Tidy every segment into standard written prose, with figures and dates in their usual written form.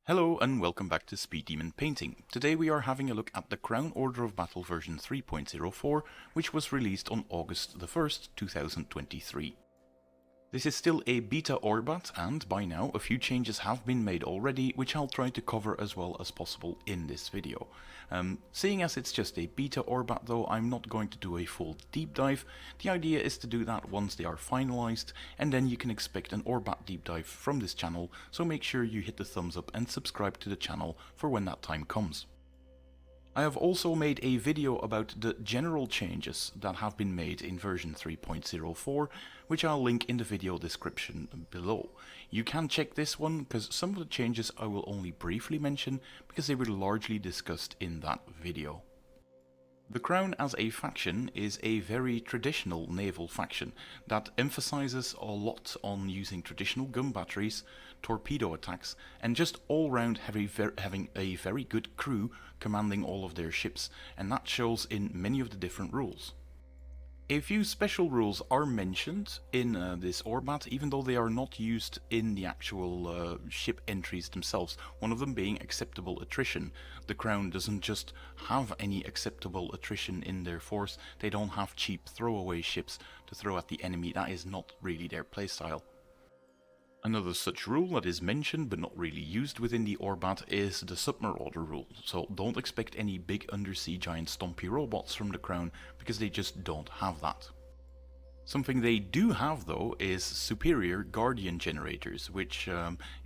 Hello and welcome back to Speed Demon Painting. Today we are having a look at the Crown Order of Battle version 3.04, which was released on August the 1st, 2023. This is still a Beta ORBAT, and by now a few changes have been made already, which I'll try to cover as well as possible in this video. Seeing as it's just a Beta ORBAT though, I'm not going to do a full deep dive. The idea is to do that once they are finalized, and then you can expect an ORBAT deep dive from this channel, so make sure you hit the thumbs up and subscribe to the channel for when that time comes. I have also made a video about the general changes that have been made in version 3.04, which I'll link in the video description below. You can check this one, because some of the changes I will only briefly mention, because they were largely discussed in that video. The Crown as a faction is a very traditional naval faction that emphasizes a lot on using traditional gun batteries, torpedo attacks, and just all round having a very good crew commanding all of their ships, and that shows in many of the different rules. A few special rules are mentioned in this ORBAT, even though they are not used in the actual ship entries themselves, one of them being acceptable attrition. The Crown doesn't just have any acceptable attrition in their force, they don't have cheap throwaway ships to throw at the enemy. That is not really their playstyle. Another such rule that is mentioned but not really used within the ORBAT is the submarauder rule, so don't expect any big undersea giant stompy robots from the Crown, because they just don't have that. Something they do have though is superior Guardian generators, which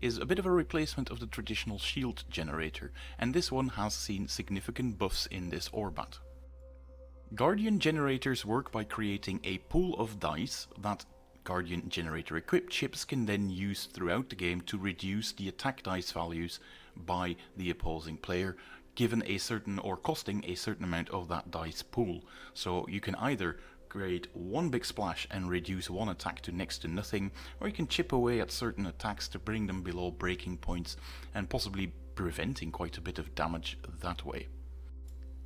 is a bit of a replacement of the traditional shield generator, and this one has seen significant buffs in this ORBAT. Guardian generators work by creating a pool of dice that Guardian generator equipped ships can then use throughout the game to reduce the attack dice values by the opposing player, given a certain or costing a certain amount of that dice pool. So you can either create one big splash and reduce one attack to next to nothing, or you can chip away at certain attacks to bring them below breaking points and possibly preventing quite a bit of damage that way.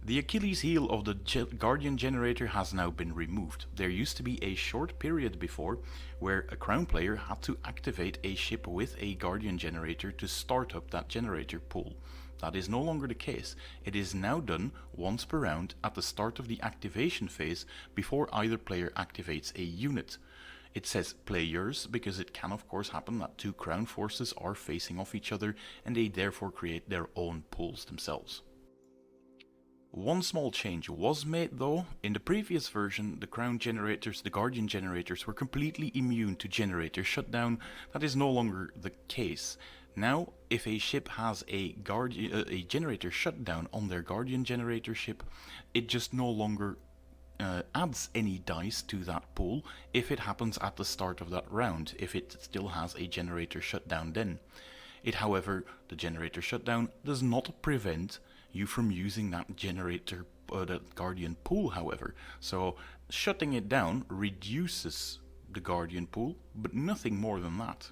The Achilles heel of the Guardian generator has now been removed. There used to be a short period before where a Crown player had to activate a ship with a Guardian generator to start up that generator pool. That is no longer the case. It is now done once per round at the start of the activation phase before either player activates a unit. It says players because it can of course happen that two Crown forces are facing off each other and they therefore create their own pools themselves. One small change was made though. In the previous version, the Crown generators, the Guardian generators, were completely immune to generator shutdown. That is no longer the case. Now, if a ship has a generator shutdown on their Guardian generator ship, it just no longer adds any dice to that pool if it happens at the start of that round, if it still has a generator shutdown then. However, the generator shutdown does not prevent you from using that generator, that Guardian pool, however. So shutting it down reduces the Guardian pool, but nothing more than that.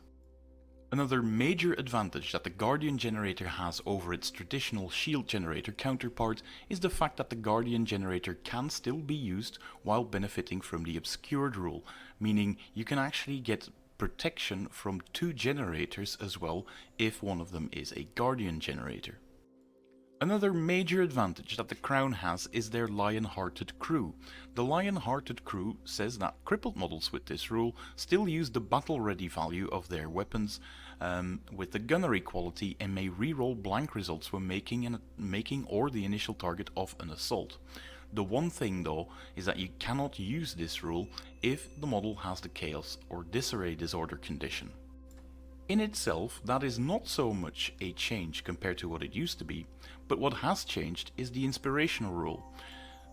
Another major advantage that the Guardian generator has over its traditional shield generator counterpart is the fact that the Guardian generator can still be used while benefiting from the obscured rule, meaning you can actually get protection from two generators as well if one of them is a Guardian generator. Another major advantage that the Crown has is their lion-hearted crew. The lion-hearted crew says that crippled models with this rule still use the battle-ready value of their weapons with the gunnery quality and may reroll blank results when making or the initial target of an assault. The one thing though is that you cannot use this rule if the model has the chaos or disarray disorder condition. In itself, that is not so much a change compared to what it used to be, but what has changed is the inspirational rule.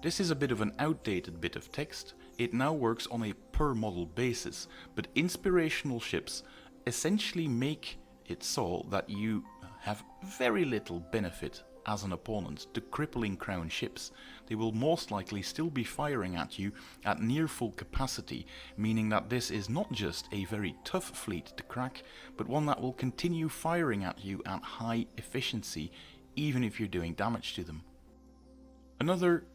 This is a bit of an outdated bit of text. It now works on a per model basis, but inspirational ships essentially make it so that you have very little benefit as an opponent to crippling Crown ships. They will most likely still be firing at you at near full capacity, meaning that this is not just a very tough fleet to crack, but one that will continue firing at you at high efficiency, even if you're doing damage to them. Another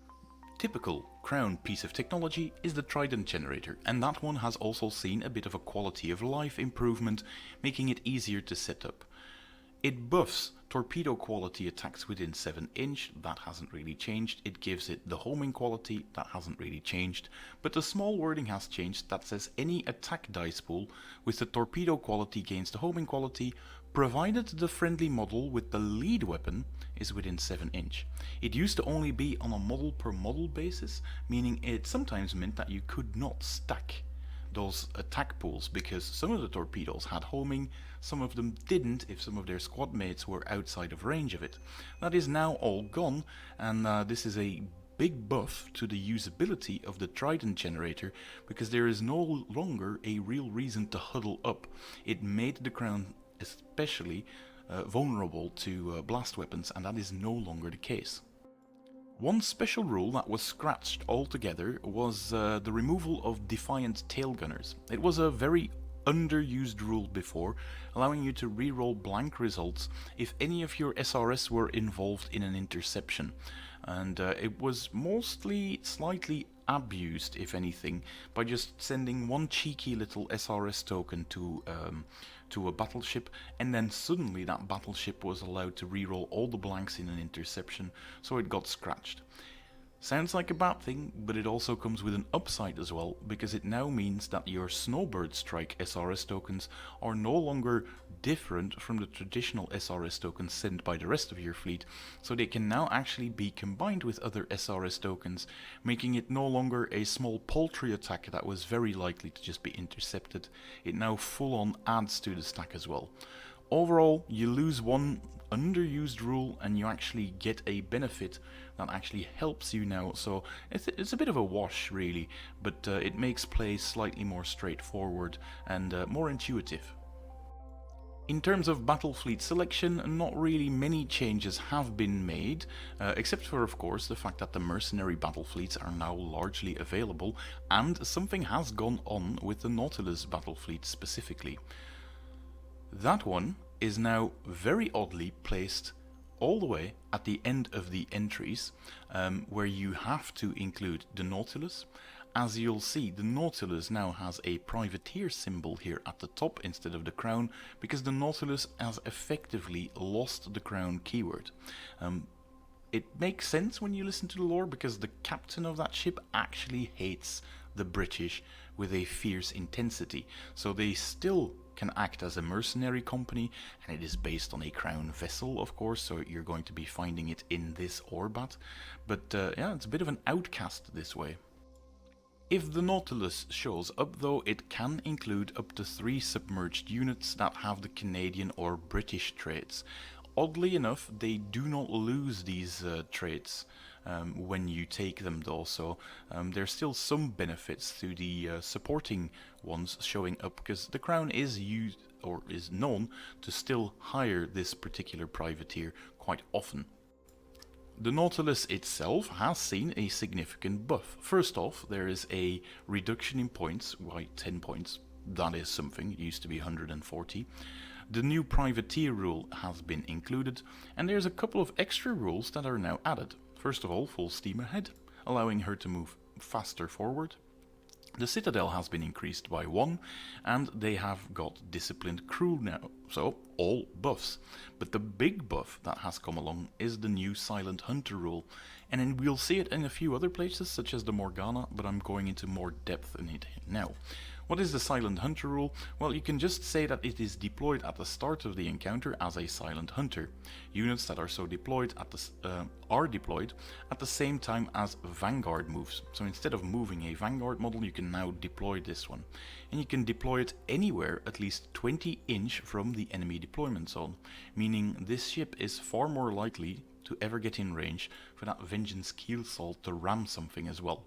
typical Crown piece of technology is the Trident generator, and that one has also seen a bit of a quality of life improvement, making it easier to set up. It buffs Torpedo quality attacks within 7 inch, that hasn't really changed. It gives it the homing quality, that hasn't really changed. But the small wording has changed that says any attack dice pool with the torpedo quality gains the homing quality, provided the friendly model with the lead weapon is within 7 inch. It used to only be on a model per model basis, meaning it sometimes meant that you could not stack those attack pools because some of the torpedoes had homing, some of them didn't if some of their squad mates were outside of range of it. That is now all gone, and this is a big buff to the usability of the Trident generator because there is no longer a real reason to huddle up. It made the Crown especially vulnerable to blast weapons, and that is no longer the case. One special rule that was scratched altogether was the removal of Defiant tail gunners. It was a very underused rule before, allowing you to reroll blank results if any of your SRS were involved in an interception. And it was mostly slightly abused, if anything, by just sending one cheeky little SRS token to a battleship, and then suddenly that battleship was allowed to reroll all the blanks in an interception, so it got scratched. Sounds like a bad thing, but it also comes with an upside as well, because it now means that your Snowbird Strike SRS tokens are no longer different from the traditional SRS tokens sent by the rest of your fleet, so they can now actually be combined with other SRS tokens, making it no longer a small paltry attack that was very likely to just be intercepted. It now full on adds to the stack as well. Overall, you lose one underused rule and you actually get a benefit that actually helps you now, so it's a bit of a wash really, but it makes play slightly more straightforward and more intuitive. In terms of battlefleet selection, not really many changes have been made, except for of course the fact that the mercenary battlefleets are now largely available, and something has gone on with the Nautilus battlefleet specifically. That one is now very oddly placed all the way at the end of the entries, where you have to include the Nautilus. As you'll see, the Nautilus now has a privateer symbol here at the top instead of the crown, because the Nautilus has effectively lost the crown keyword. It makes sense when you listen to the lore, because the captain of that ship actually hates the British with a fierce intensity, so they still can act as a mercenary company, and it is based on a crown vessel, of course, so you're going to be finding it in this Orbat, but yeah, it's a bit of an outcast this way. If the Nautilus shows up though, it can include up to 3 submerged units that have the Canadian or British traits. Oddly enough, they do not lose these traits when you take them though, so there's still some benefits to the supporting ones showing up, because the Crown is used or is known to still hire this particular privateer quite often. The Nautilus itself has seen a significant buff. First off, there is a reduction in points by 10 points. That is something, it used to be 140. The new privateer rule has been included, and there's a couple of extra rules that are now added. First of all, full steam ahead, allowing her to move faster forward. The Citadel has been increased by 1, and they have got disciplined crew now, so all buffs. But the big buff that has come along is the new Silent Hunter rule, and then we'll see it in a few other places such as the Morgana, but I'm going into more depth in it now. What is the Silent Hunter rule? Well, you can just say that it is deployed at the start of the encounter as a Silent Hunter. Units that are so deployed are deployed at the same time as Vanguard moves. So instead of moving a Vanguard model, you can now deploy this one. And you can deploy it anywhere at least 20 inch from the enemy deployment zone, meaning this ship is far more likely to ever get in range for that Vengeance Keelsalt to ram something as well.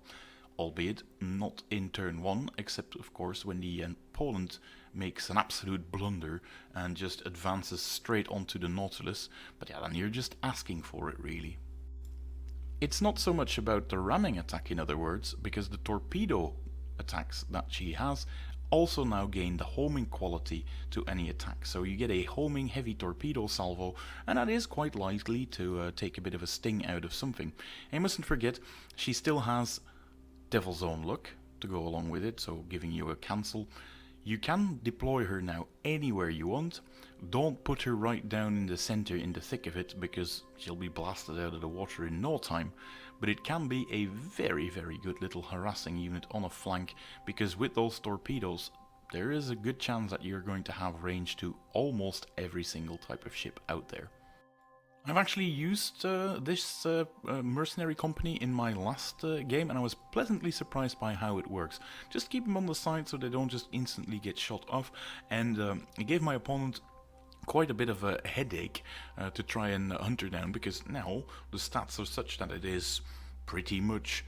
Albeit not in turn 1, except of course when the opponent makes an absolute blunder and just advances straight onto the Nautilus, but yeah, then you're just asking for it really. It's not so much about the ramming attack, in other words, because the torpedo attacks that she has also now gain the homing quality to any attack, so you get a homing heavy torpedo salvo, and that is quite likely to take a bit of a sting out of something. And you mustn't forget, she still has Devil's Own Luck to go along with it, so giving you a cancel. You can deploy her now anywhere you want. Don't put her right down in the center in the thick of it, because she'll be blasted out of the water in no time. But it can be a very, very good little harassing unit on a flank, because with those torpedoes, there is a good chance that you're going to have range to almost every single type of ship out there. I've actually used this mercenary company in my last game, and I was pleasantly surprised by how it works. Just keep them on the side so they don't just instantly get shot off, and it gave my opponent quite a bit of a headache to try and hunt her down, because now the stats are such that it is pretty much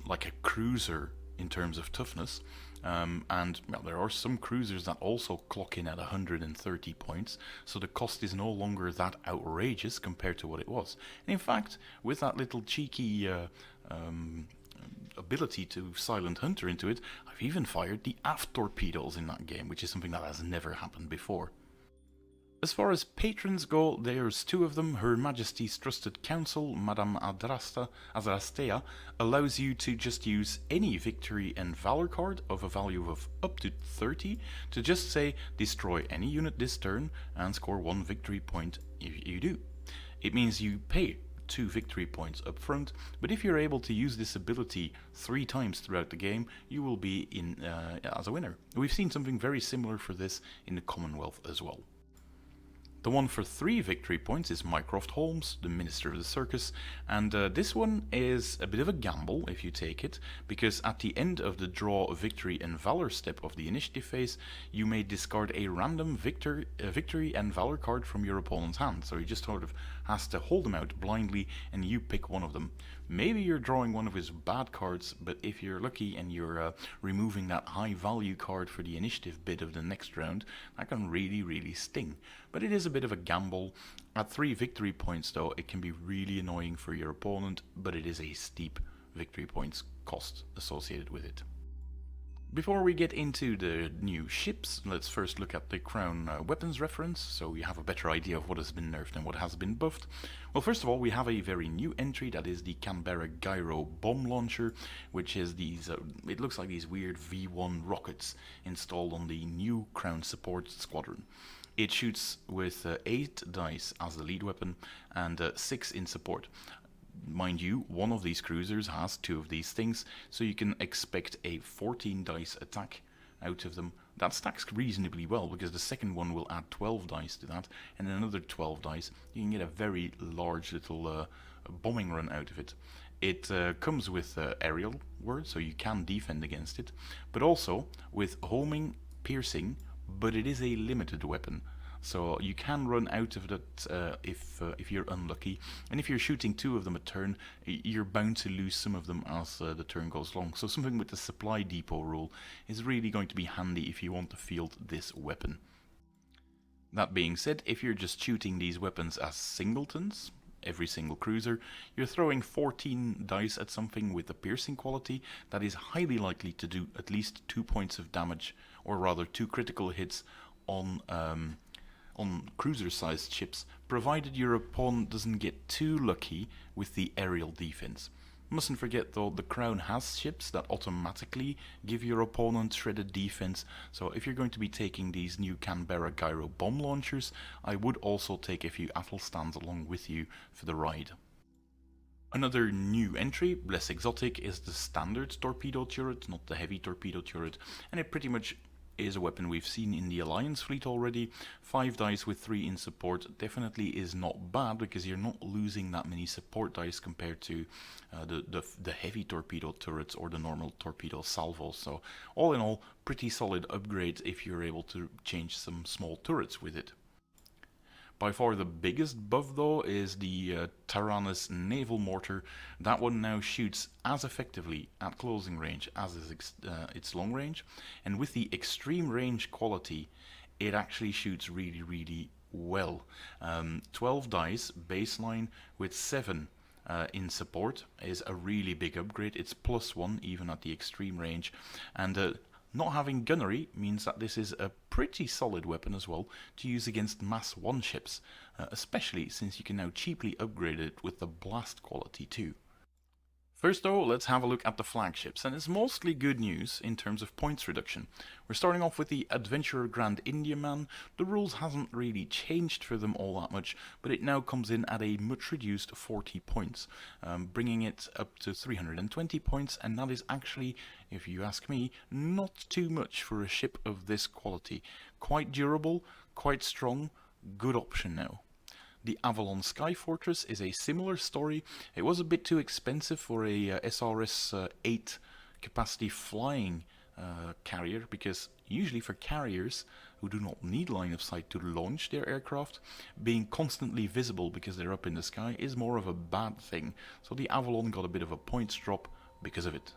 like a cruiser in terms of toughness. And well, there are some cruisers that also clock in at 130 points, so the cost is no longer that outrageous compared to what it was. And in fact, with that little cheeky ability to silent hunter into it, I've even fired the aft torpedoes in that game, which is something that has never happened before. As far as patrons go, there's two of them. Her Majesty's Trusted Council, Madame Adrastea, allows you to just use any victory and valor card of a value of up to 30 to just say destroy any unit this turn and score 1 victory point if you do. It means you pay 2 victory points up front, but if you're able to use this ability 3 times throughout the game, you will be in as a winner. We've seen something very similar for this in the Commonwealth as well. The one for 3 victory points is Mycroft Holmes, the Minister of the Circus, and this one is a bit of a gamble if you take it, because at the end of the draw victory and valor step of the initiative phase, you may discard a random victory and valor card from your opponent's hand, so he just sort of has to hold them out blindly and you pick one of them. Maybe you're drawing one of his bad cards, but if you're lucky and you're removing that high value card for the initiative bid of the next round, that can really sting. But it is a bit of a gamble. At 3 victory points though, it can be really annoying for your opponent, but it is a steep victory points cost associated with it. Before we get into the new ships, let's first look at the Crown weapons reference, so you have a better idea of what has been nerfed and what has been buffed. Well, first of all, we have a very new entry, that is the Canberra Gyro bomb launcher, which is these, it looks like these weird V1 rockets installed on the new Crown support squadron. It shoots with 8 dice as the lead weapon and 6 in support. Mind you, one of these cruisers has 2 of these things, so you can expect a 14 dice attack out of them. That stacks reasonably well, because the second one will add 12 dice to that, and another 12 dice. You can get a very large little bombing run out of it. It comes with aerial word, so you can defend against it, but also with homing, piercing, but it is a limited weapon. So you can run out of that if you're unlucky, and if you're shooting 2 of them a turn, you're bound to lose some of them as the turn goes along. So something with the supply depot rule is really going to be handy if you want to field this weapon. That being said, if you're just shooting these weapons as singletons, every single cruiser, you're throwing 14 dice at something with a piercing quality that is highly likely to do at least 2 points of damage, or rather 2 critical hits on cruiser-sized ships, provided your opponent doesn't get too lucky with the aerial defense. Mustn't forget though, the Crown has ships that automatically give your opponent shredded defense, so if you're going to be taking these new Canberra Gyro bomb launchers, I would also take a few Athelstans along with you for the ride. Another new entry, less exotic, is the standard torpedo turret, not the heavy torpedo turret, and it pretty much is a weapon we've seen in the Alliance fleet already. 5 dice with 3 in support definitely is not bad, because you're not losing that many support dice compared to the heavy torpedo turrets or the normal torpedo salvos. So all in all, pretty solid upgrade if you're able to change some small turrets with it. By far the biggest buff though is the Tyrannus naval mortar. That one now shoots as effectively at closing range as is its long range, and with the extreme range quality it actually shoots really well. 12 dice baseline with 7 in support is a really big upgrade. It's +1 even at the extreme range, and not having gunnery means that this is a pretty solid weapon as well to use against Mass 1 ships, especially since you can now cheaply upgrade it with the blast quality too. First though, let's have a look at the flagships, and it's mostly good news in terms of points reduction. We're starting off with the Adventurer Grand Indiaman. The rules hasn't really changed for them all that much, but it now comes in at a much reduced 40 points, bringing it up to 320 points, and that is actually, if you ask me, not too much for a ship of this quality. Quite durable, quite strong, good option now. The Avalon Sky Fortress is a similar story. It was a bit too expensive for a SRS 8 capacity flying carrier, because usually for carriers who do not need line of sight to launch their aircraft, being constantly visible because they're up in the sky is more of a bad thing. So the Avalon got a bit of a points drop because of it.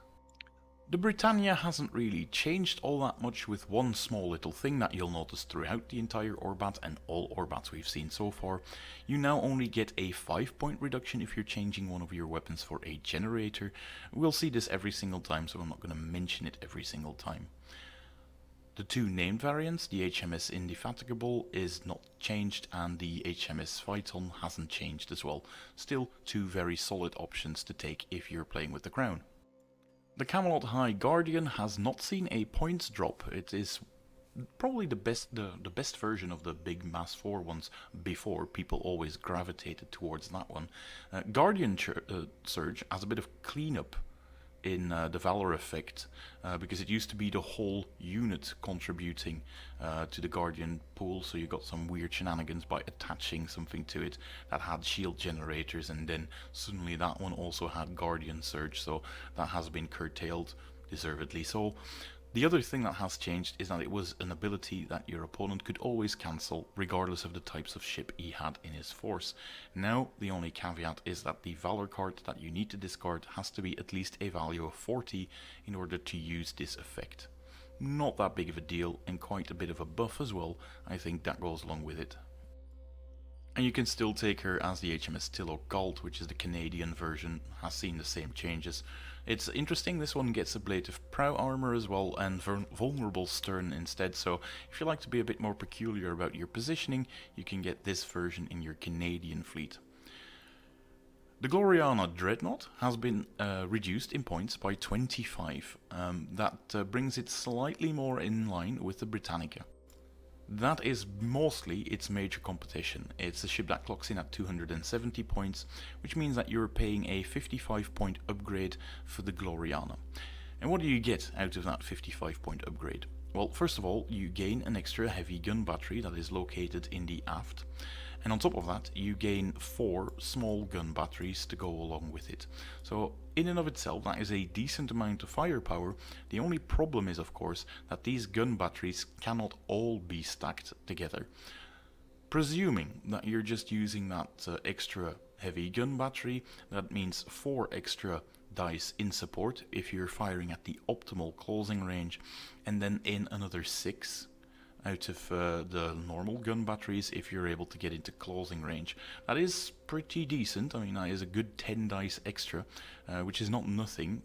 The Britannia hasn't really changed all that much, with one small little thing that you'll notice throughout the entire Orbat and all Orbats we've seen so far. You now only get a 5-point reduction if you're changing one of your weapons for a generator. We'll see this every single time, so I'm not going to mention it every single time. The two named variants, the HMS Indefatigable is not changed, and the HMS Phaeton hasn't changed as well. Still two very solid options to take if you're playing with the Crown. The Camelot High Guardian has not seen a points drop. It is probably the best version of the big Mass 4 ones before. People always gravitated towards that one. Guardian Surge has a bit of cleanup in the Valor effect, because it used to be the whole unit contributing to the Guardian pool, so you got some weird shenanigans by attaching something to it that had shield generators, and then suddenly that one also had Guardian Surge, so that has been curtailed, deservedly so. The other thing that has changed is that it was an ability that your opponent could always cancel regardless of the types of ship he had in his force. Now the only caveat is that the Valor card that you need to discard has to be at least a value of 40 in order to use this effect. Not that big of a deal, and quite a bit of a buff as well. I think that goes along with it. And you can still take her as the HMS Tilloch Galt, which is the Canadian version, has seen the same changes. It's interesting, this one gets ablative prow armor as well, and vulnerable stern instead, so if you like to be a bit more peculiar about your positioning, you can get this version in your Canadian fleet. The Gloriana Dreadnought has been reduced in points by 25. That brings it slightly more in line with the Britannica. That is mostly its major competition. It's a ship that clocks in at 270 points, which means that you're paying a 55-point upgrade for the Gloriana. And what do you get out of that 55-point upgrade? Well, first of all, you gain an extra heavy gun battery that is located in the aft. And on top of that, you gain 4 small gun batteries to go along with it. So in and of itself, that is a decent amount of firepower. The only problem is, of course, that these gun batteries cannot all be stacked together. Presuming that you're just using that extra heavy gun battery, that means 4 extra dice in support if you're firing at the optimal closing range, and then in another 6 out of the normal gun batteries if you're able to get into closing range. That is pretty decent. I mean, that is a good 10 dice extra, which is not nothing.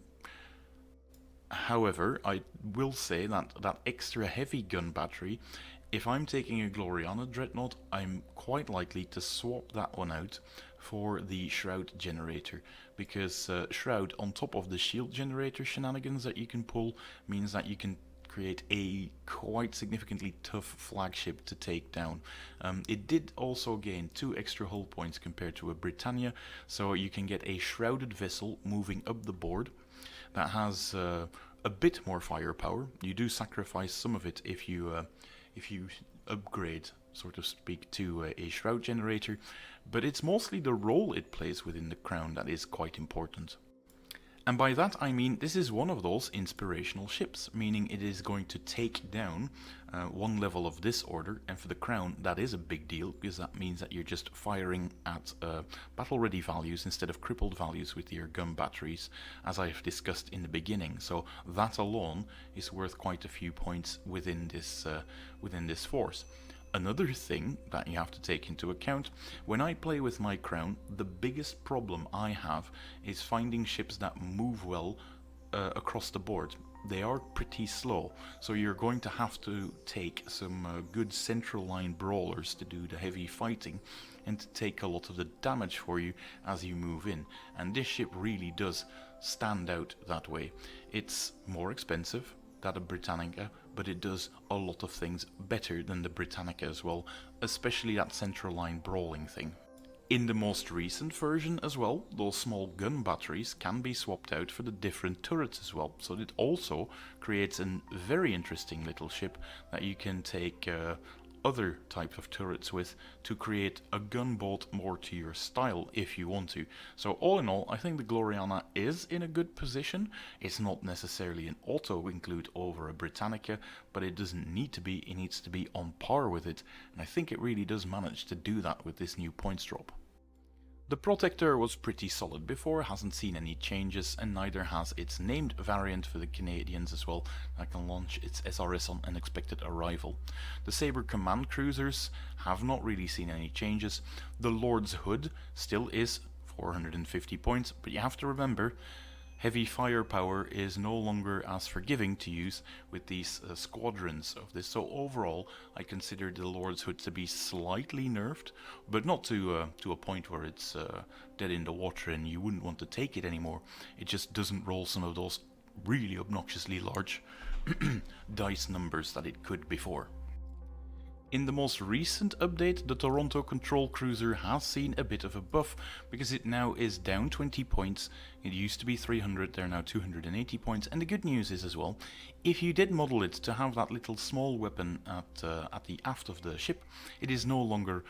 However, I will say that that extra heavy gun battery, if I'm taking a Gloriana Dreadnought, I'm quite likely to swap that one out for the Shroud generator, because Shroud, on top of the shield generator shenanigans that you can pull, means that you can create a quite significantly tough flagship to take down. It did also gain 2 extra hull points compared to a Britannia, so you can get a shrouded vessel moving up the board that has a bit more firepower. You do sacrifice some of it if you upgrade, so to speak, to a shroud generator, but it's mostly the role it plays within the Crown that is quite important. And by that I mean this is one of those inspirational ships, meaning it is going to take down one level of this order, and for the Crown that is a big deal, because that means that you're just firing at battle ready values instead of crippled values with your gun batteries, as I've discussed in the beginning. So that alone is worth quite a few points within this force. Another thing that you have to take into account, when I play with my Crown, the biggest problem I have is finding ships that move well across the board. They are pretty slow, so you're going to have to take some good central line brawlers to do the heavy fighting and to take a lot of the damage for you as you move in. And this ship really does stand out that way. It's more expensive than a Britannica, but it does a lot of things better than the Britannica as well, especially that central line brawling thing. In the most recent version as well, those small gun batteries can be swapped out for the different turrets as well, so it also creates a very interesting little ship that you can take other types of turrets with to create a gunboat more to your style if you want to. So all in all, I think the Gloriana is in a good position. It's not necessarily an auto include over a Britannica, but it doesn't need to be. It needs to be on par with it, and I think it really does manage to do that with this new points drop. The Protector was pretty solid before, hasn't seen any changes, and neither has its named variant for the Canadians as well, that can launch its SRS on unexpected arrival. The Sabre command cruisers have not really seen any changes. The Lord's Hood still is 450 points, but you have to remember, heavy firepower is no longer as forgiving to use with these squadrons of this. So overall, I consider the Lord's Hood to be slightly nerfed, but not to a point where it's dead in the water and you wouldn't want to take it anymore. It just doesn't roll some of those really obnoxiously large dice numbers that it could before. In the most recent update, the Toronto Control Cruiser has seen a bit of a buff because it now is down 20 points. It used to be 300, they're now 280 points. And the good news is as well, if you did model it to have that little small weapon at the aft of the ship, it is no longer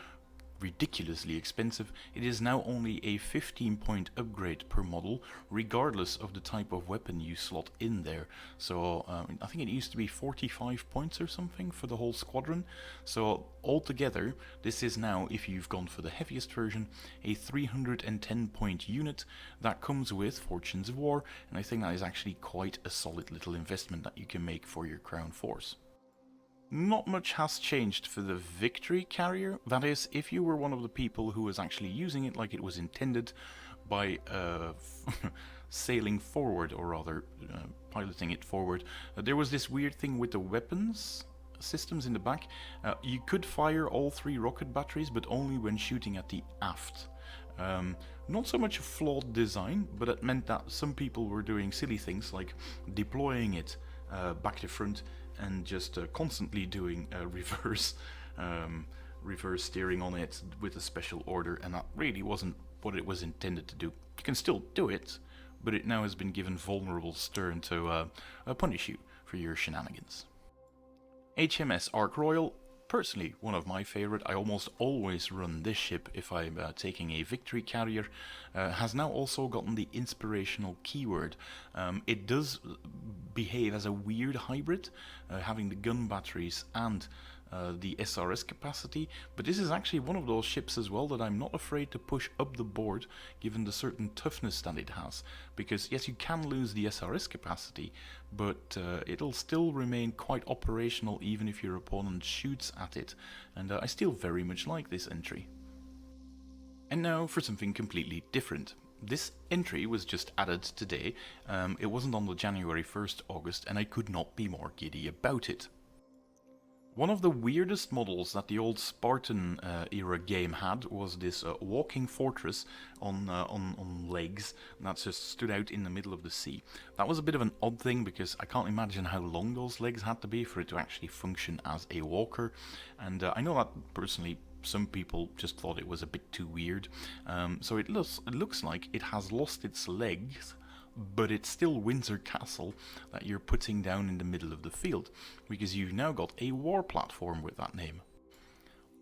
ridiculously expensive. It is now only a 15-point upgrade per model, regardless of the type of weapon you slot in there. So I think it used to be 45 points or something for the whole squadron. So altogether, this is now, if you've gone for the heaviest version, a 310-point unit that comes with Fortunes of War, and I think that is actually quite a solid little investment that you can make for your Crown Force. Not much has changed for the Victory Carrier. That is, if you were one of the people who was actually using it like it was intended by sailing forward, or rather piloting it forward, there was this weird thing with the weapons systems in the back. You could fire all 3 rocket batteries, but only when shooting at the aft. Not so much a flawed design, but it meant that some people were doing silly things like deploying it back to front and just constantly doing reverse steering on it with a special order, and that really wasn't what it was intended to do. You can still do it, but it now has been given vulnerable stern to punish you for your shenanigans. HMS Ark Royal, personally one of my favorite. I almost always run this ship if I'm taking a Victory Carrier. Has now also gotten the inspirational keyword. It does behave as a weird hybrid, having the gun batteries and the SRS capacity, but this is actually one of those ships as well that I'm not afraid to push up the board given the certain toughness that it has, because yes, you can lose the SRS capacity, but it'll still remain quite operational even if your opponent shoots at it, and I still very much like this entry. And now for something completely different. This entry was just added today. It wasn't on the January 1st August, and I could not be more giddy about it. One of the weirdest models that the old Spartan era game had was this walking fortress on legs that just stood out in the middle of the sea. That was a bit of an odd thing because I can't imagine how long those legs had to be for it to actually function as a walker, and I know that personally some people just thought it was a bit too weird. So it looks like it has lost its legs, but it's still Windsor Castle that you're putting down in the middle of the field, because you've now got a war platform with that name.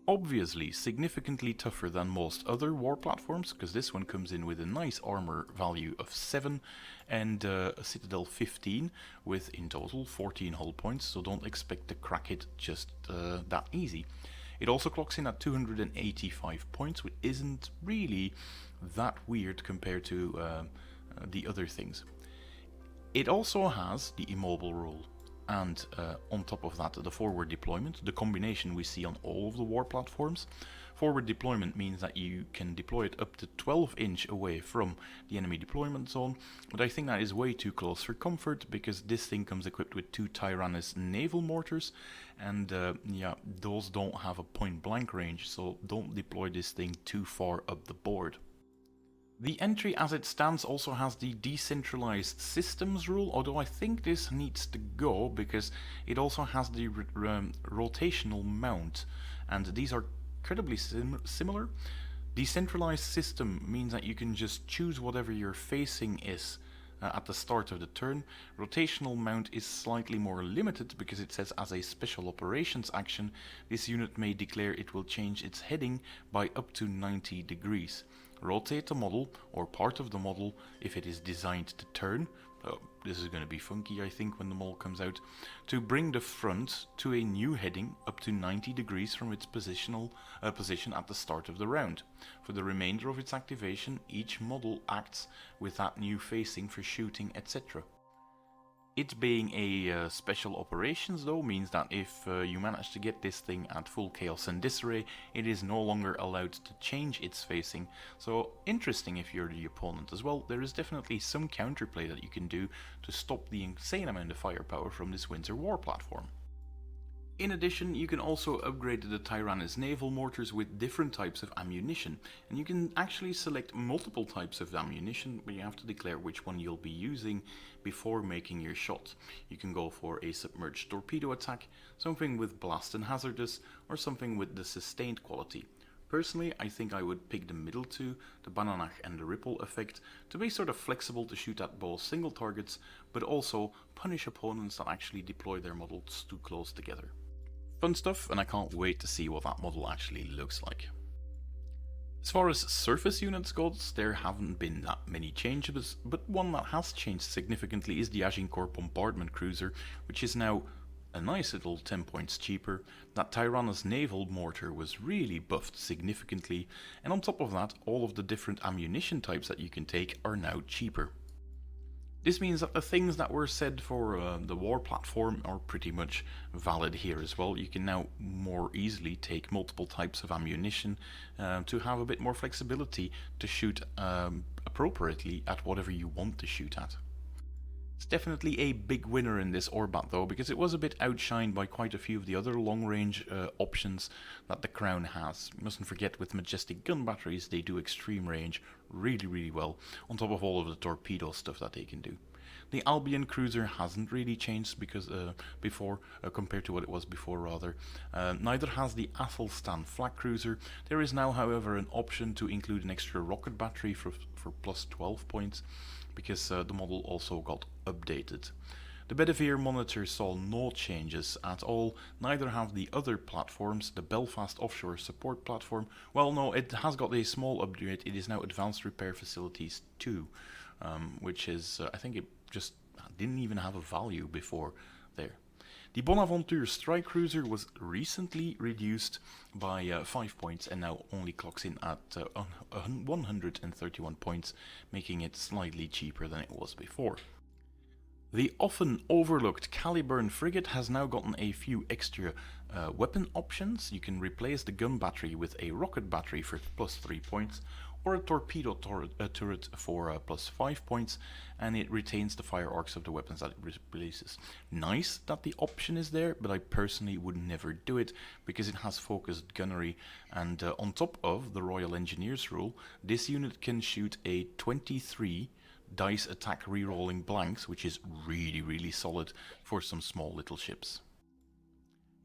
Obviously significantly tougher than most other war platforms, because this one comes in with a nice armor value of 7 and a Citadel 15 with in total 14 hull points, so don't expect to crack it just that easy. It also clocks in at 285 points, which isn't really that weird compared to the other things. It also has the immobile rule, and on top of that the forward deployment, the combination we see on all of the war platforms. Forward deployment means that you can deploy it up to 12 inch away from the enemy deployment zone, but I think that is way too close for comfort, because this thing comes equipped with 2 Tyrannus naval mortars, and yeah, those don't have a point blank range, so don't deploy this thing too far up the board. The entry as it stands also has the decentralized systems rule, although I think this needs to go because it also has the rotational mount, and these are incredibly similar. Decentralized system means that you can just choose whatever your facing is at the start of the turn. Rotational mount is slightly more limited because it says as a special operations action, this unit may declare it will change its heading by up to 90 degrees. Rotate the model or part of the model if it is designed to turn. Oh, this is going to be funky, I think, when the model comes out. To bring the front to a new heading up to 90 degrees from its position at the start of the round. For the remainder of its activation, each model acts with that new facing for shooting, etc. It being a special operations though means that if you manage to get this thing at full chaos and disarray, it is no longer allowed to change its facing. So interesting if you're the opponent as well. There is definitely some counterplay that you can do to stop the insane amount of firepower from this Windsor war platform. In addition, you can also upgrade the Tyrannus naval mortars with different types of ammunition, and you can actually select multiple types of ammunition, but you have to declare which one you'll be using before making your shot. You can go for a submerged torpedo attack, something with blast and hazardous, or something with the sustained quality. Personally, I think I would pick the middle two, the Bananach and the Ripple effect, to be sort of flexible to shoot at both single targets, but also punish opponents that actually deploy their models too close together. Fun stuff, and I can't wait to see what that model actually looks like. As far as surface units goes, there haven't been that many changes, but one that has changed significantly is the Agincourt Bombardment Cruiser, which is now a nice little 10 points cheaper. That Tyrannus naval mortar was really buffed significantly, and on top of that, all of the different ammunition types that you can take are now cheaper. This means that the things that were said for the war platform are pretty much valid here as well. You can now more easily take multiple types of ammunition to have a bit more flexibility to shoot appropriately at whatever you want to shoot at. It's definitely a big winner in this Orbat though, because it was a bit outshined by quite a few of the other long-range options that the Crown has. You mustn't forget, with majestic gun batteries, they do extreme range really well, on top of all of the torpedo stuff that they can do. The Albion cruiser hasn't really changed because compared to what it was before rather. Neither has the Athelstan flag cruiser. There is now, however, an option to include an extra rocket battery for plus 12 points, because the model also got updated. The Bedivere monitor saw no changes at all, neither have the other platforms. The Belfast offshore support platform, well no, it has got a small upgrade. It is now Advanced Repair Facilities 2, which is, I think it just didn't even have a value before there. The Bonaventure strike cruiser was recently reduced by 5 points and now only clocks in at 131 points, making it slightly cheaper than it was before. The often overlooked Caliburn frigate has now gotten a few extra weapon options. You can replace the gun battery with a rocket battery for plus 3 points, or a torpedo turret for plus 5 points, and it retains the fire arcs of the weapons that it releases. Nice that the option is there, but I personally would never do it because it has focused gunnery, and on top of the Royal Engineers rule, this unit can shoot a 23 dice attack rerolling blanks, which is really solid for some small little ships.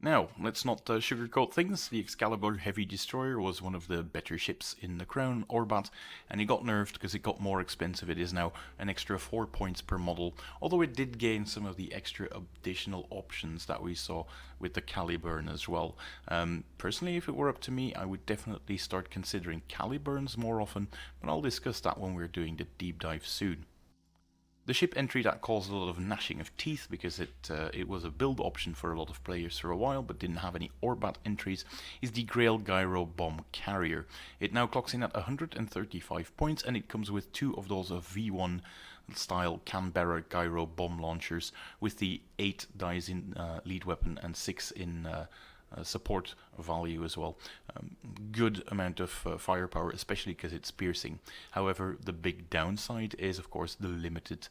Now, let's not sugarcoat things. The Excalibur Heavy Destroyer was one of the better ships in the Crown Orbat, and it got nerfed because it got more expensive. It is now an extra 4 points per model, although it did gain some of the extra additional options that we saw with the Caliburn as well. Personally, if it were up to me, I would definitely start considering Caliburns more often, but I'll discuss that when we're doing the deep dive soon. The ship entry that caused a lot of gnashing of teeth because it was a build option for a lot of players for a while but didn't have any Orbat entries is the Grail Gyro Bomb Carrier. It now clocks in at 135 points, and it comes with 2 of those V1 style Canberra Gyro bomb launchers with the 8 dice in lead weapon and 6 in support value as well. Good amount of firepower, especially because it's piercing. However, the big downside is, of course, the limited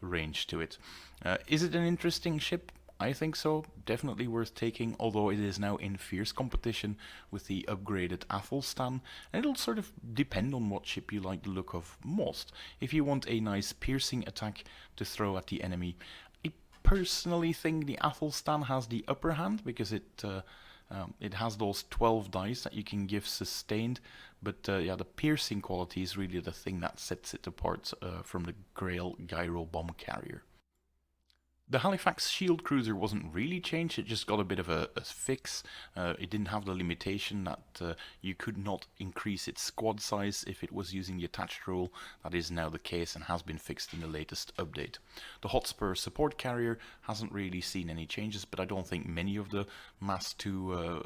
range to it. Is it an interesting ship? I think so, definitely worth taking, although it is now in fierce competition with the upgraded Athelstan, and it'll sort of depend on what ship you like the look of most. If you want a nice piercing attack to throw at the enemy, I personally think the Athelstan has the upper hand, because it has those 12 dice that you can give sustained, but yeah, the piercing quality is really the thing that sets it apart from the Grail Gyro bomb carrier. The Halifax shield cruiser wasn't really changed, it just got a bit of a fix. It didn't have the limitation that you could not increase its squad size if it was using the attached rule. That is now the case and has been fixed in the latest update. The Hotspur support carrier hasn't really seen any changes, but I don't think many of the Mass 2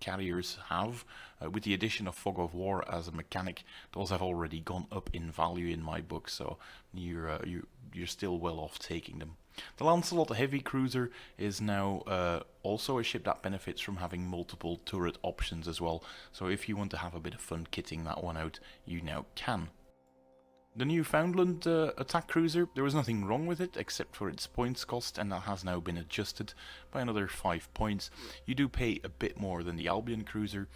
carriers have. With the addition of Fog of War as a mechanic, those have already gone up in value in my book, so you're still well off taking them. The Lancelot Heavy Cruiser is now also a ship that benefits from having multiple turret options as well, so if you want to have a bit of fun kitting that one out, you now can. The Newfoundland attack cruiser, there was nothing wrong with it except for its points cost, and that has now been adjusted by another 5 points. You do pay a bit more than the Albion cruiser,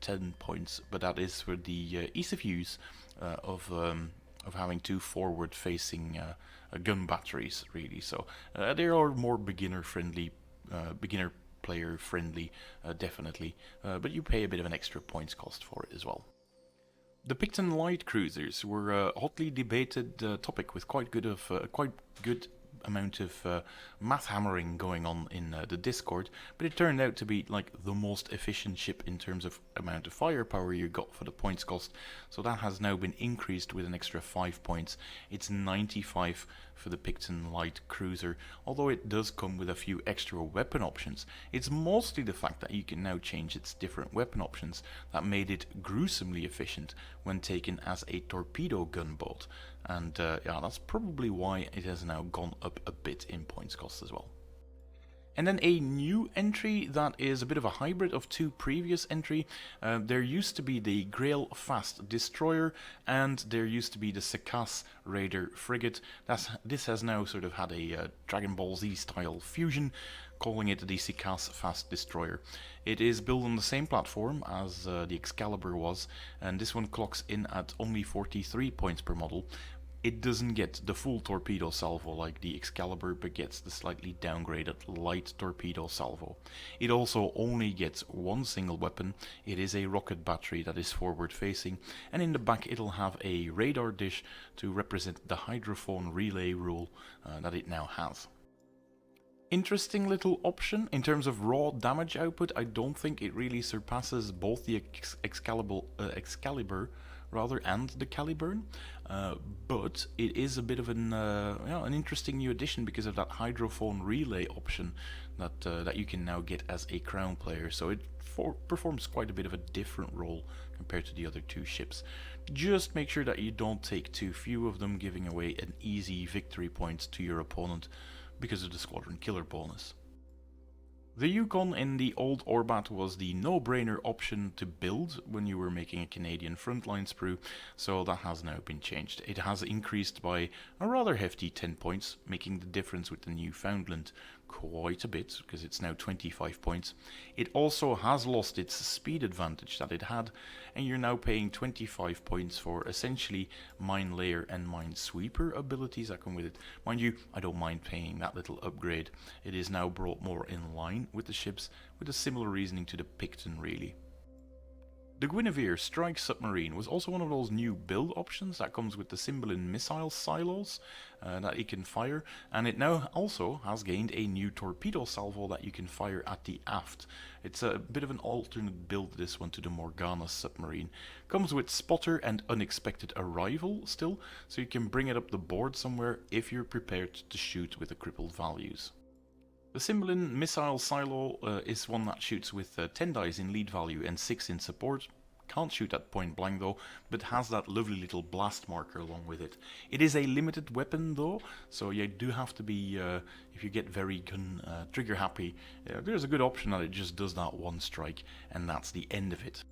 10 points, but that is for the ease of use of having two forward-facing gun batteries, really. So they are more beginner-friendly, beginner player-friendly, definitely, but you pay a bit of an extra points cost for it as well. The Picton light cruisers were a hotly debated topic with quite good amount of math hammering going on in the Discord, but it turned out to be like the most efficient ship in terms of amount of firepower you got for the points cost, so that has now been increased with an extra 5 points. It's 95 for the Picton light cruiser, although it does come with a few extra weapon options. It's mostly the fact that you can now change its different weapon options that made it gruesomely efficient when taken as a torpedo gunboat, and yeah, that's probably why it has now gone up a bit in points cost as well. And then a new entry that is a bit of a hybrid of two previous entry. There used to be the Grail Fast Destroyer, and there used to be the Sekas Raider Frigate. This has now sort of had a Dragon Ball Z style fusion, calling it the Sekas Fast Destroyer. It is built on the same platform as the Excalibur was, and this one clocks in at only 43 points per model. It doesn't get the full torpedo salvo like the Excalibur, but gets the slightly downgraded light torpedo salvo. It also only gets one single weapon. It is a rocket battery that is forward facing, and in the back it'll have a radar dish to represent the hydrophone relay rule that it now has. Interesting little option. In terms of raw damage output, I don't think it really surpasses both the Excalibur and the Caliburn, but it is a bit of an interesting new addition because of that hydrophone relay option that you can now get as a crown player. So it performs quite a bit of a different role compared to the other two ships. Just make sure that you don't take too few of them, giving away an easy victory point to your opponent because of the Squadron Killer bonus. The Yukon in the old Orbat was the no-brainer option to build when you were making a Canadian frontline sprue, so that has now been changed. It has increased by a rather hefty 10 points, making the difference with the Newfoundland quite a bit, because it's now 25 points. It also has lost its speed advantage that it had, and you're now paying 25 points for essentially Mine Layer and Mine Sweeper abilities that come with it. Mind you, I don't mind paying that little upgrade. It is now brought more in line with the ships, with a similar reasoning to the Picton really. The Guinevere Strike Submarine was also one of those new build options that comes with the Cymbeline missile silos that it can fire, and it now also has gained a new torpedo salvo that you can fire at the aft. It's a bit of an alternate build, this one, to the Morgana submarine. Comes with Spotter and Unexpected Arrival still, so you can bring it up the board somewhere if you're prepared to shoot with the crippled values. The Cymbeline missile silo is one that shoots with 10 dice in lead value and 6 in support. Can't shoot at point blank though, but has that lovely little blast marker along with it. It is a limited weapon though, so you do have to be, if you get very gun trigger happy, there's a good option that it just does that one strike, and that's the end of it.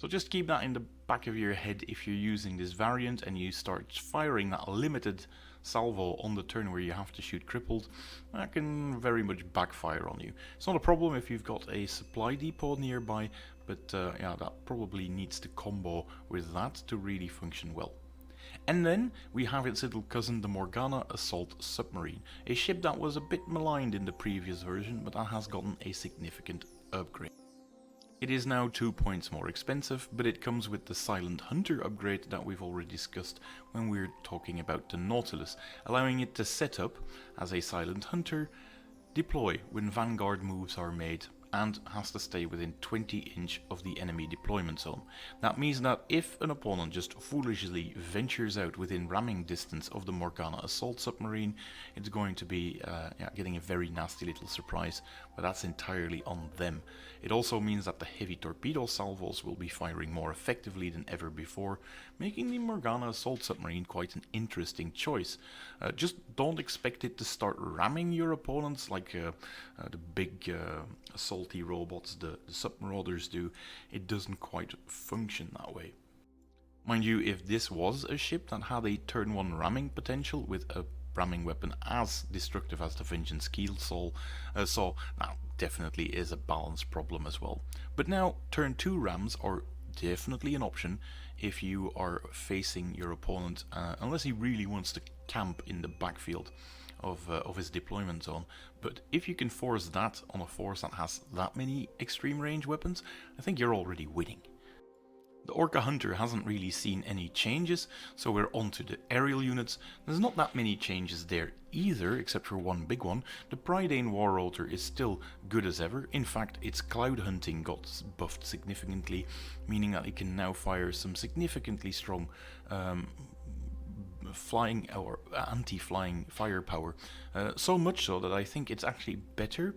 So just keep that in the back of your head if you're using this variant and you start firing that limited salvo on the turn where you have to shoot crippled. That can very much backfire on you. It's not a problem if you've got a supply depot nearby, but yeah, that probably needs to combo with that to really function well. And then we have its little cousin, the Morgana Assault Submarine, a ship that was a bit maligned in the previous version, but that has gotten a significant upgrade. It is now 2 points more expensive, but it comes with the Silent Hunter upgrade that we've already discussed when we were talking about the Nautilus, allowing it to set up as a Silent Hunter, deploy when vanguard moves are made, and has to stay within 20 inch of the enemy deployment zone. That means that if an opponent just foolishly ventures out within ramming distance of the Morgana Assault Submarine, it's going to be getting a very nasty little surprise, but that's entirely on them. It also means that the heavy torpedo salvos will be firing more effectively than ever before, making the Morgana Assault Submarine quite an interesting choice. Just don't expect it to start ramming your opponents like the big salty robots, the submarauders do. It doesn't quite function that way. Mind you, if this was a ship that had a turn 1 ramming potential with a ramming weapon as destructive as the Vengeance Keel saw, now definitely is a balance problem as well. But now turn 2 rams are definitely an option if you are facing your opponent, unless he really wants to camp in the backfield of his deployment zone. But if you can force that on a force that has that many extreme range weapons, I think you're already winning. The Orca Hunter hasn't really seen any changes, so we're on to the aerial units. There's not that many changes there either, except for one big one. The Prydain War Rotor is still good as ever. In fact, its cloud hunting got buffed significantly, meaning that it can now fire some significantly strong flying or anti-flying firepower. So much so that I think it's actually better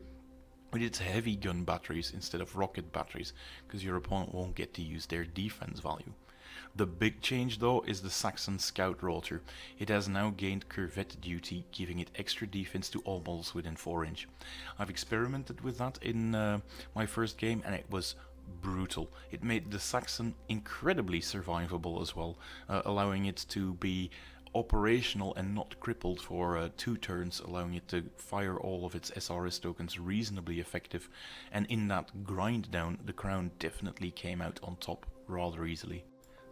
with its heavy gun batteries instead of rocket batteries, because your opponent won't get to use their defense value. The big change though is the Saxon Scout Rotor. It has now gained corvette duty, giving it extra defense to almost within 4 inch. I've experimented with that in my first game and it was brutal. It made the Saxon incredibly survivable as well, allowing it to be operational and not crippled for 2 turns, allowing it to fire all of its SRS tokens reasonably effective, and in that grind down the Crown definitely came out on top rather easily.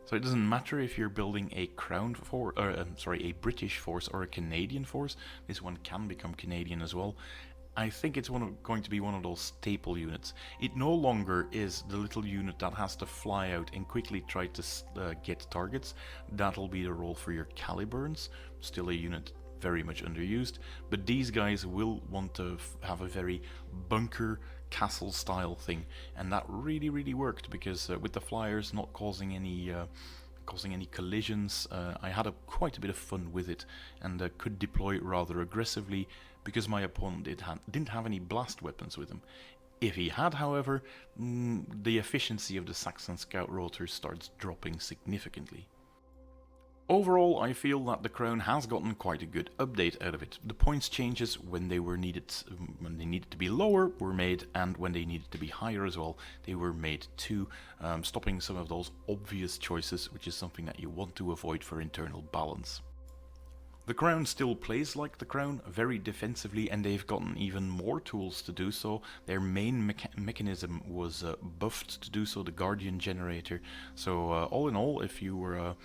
So it doesn't matter if you're building a Crown force, a British force or a Canadian force. This one can become Canadian as well. I think it's going to be one of those staple units. It no longer is the little unit that has to fly out and quickly try to get targets. That'll be the role for your Caliburns, still a unit very much underused, but these guys will want to have a very bunker castle style thing, and that really worked because with the flyers not causing any collisions, I had quite a bit of fun with it, and could deploy rather aggressively because my opponent didn't have any blast weapons with him. If he had, however, the efficiency of the Saxon Scout Rotor starts dropping significantly. Overall, I feel that the Crown has gotten quite a good update out of it. The points changes when they needed to be lower were made, and when they needed to be higher as well, they were made too, stopping some of those obvious choices, which is something that you want to avoid for internal balance. The Crown still plays like the Crown, very defensively, and they've gotten even more tools to do so. Their main mechanism was buffed to do so, the Guardian Generator. So all in all, if you were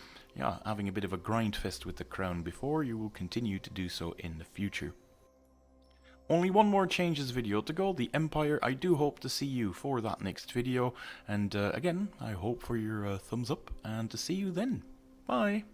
having a bit of a grind fest with the Crown before, you will continue to do so in the future. Only one more changes video to go, the Empire. I do hope to see you for that next video, and again, I hope for your thumbs up, and to see you then. Bye!